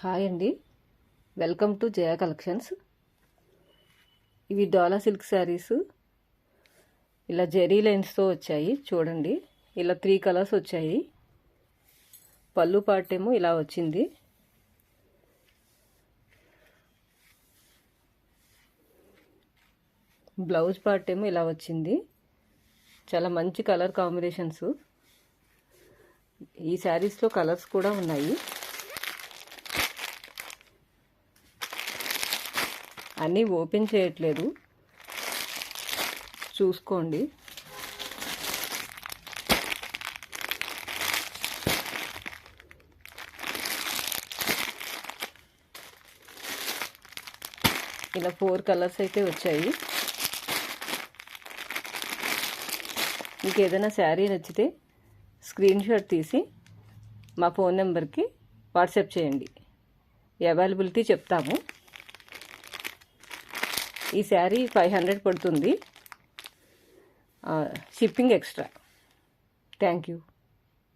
Hi అండి, welcome to Jaya collections. ఇవి డోలా silk saris. ఇలా జెరీ లైన్స్తో వచ్చాయి చూడండి. ఇలా 3 కలర్స్ వచ్చాయి. పళ్ళు పార్ట్ ఏమో ఇలా వచ్చింది. బ్లౌజ్ పార్ట్ ఏమో ఇలా వచ్చింది. చాలా మంచి కలర్ కాంబినేషన్స్. ఈ శారీస్లో కలర్స్ కూడా ఉన్నాయి. అన్నీ ఓపెన్ చేయట్లేదు, చూసుకోండి. ఇలా 4 కలర్స్ అయితే వచ్చాయి. మీకు ఏదైనా శారీ నచ్చితే స్క్రీన్ షాట్ తీసి మా ఫోన్ నెంబర్కి వాట్సాప్ చేయండి. అవైలబిలిటీ చెప్తాము. ఈ శారీ 500 పడుతుంది, షిప్పింగ్ ఎక్స్ట్రా. Thank you.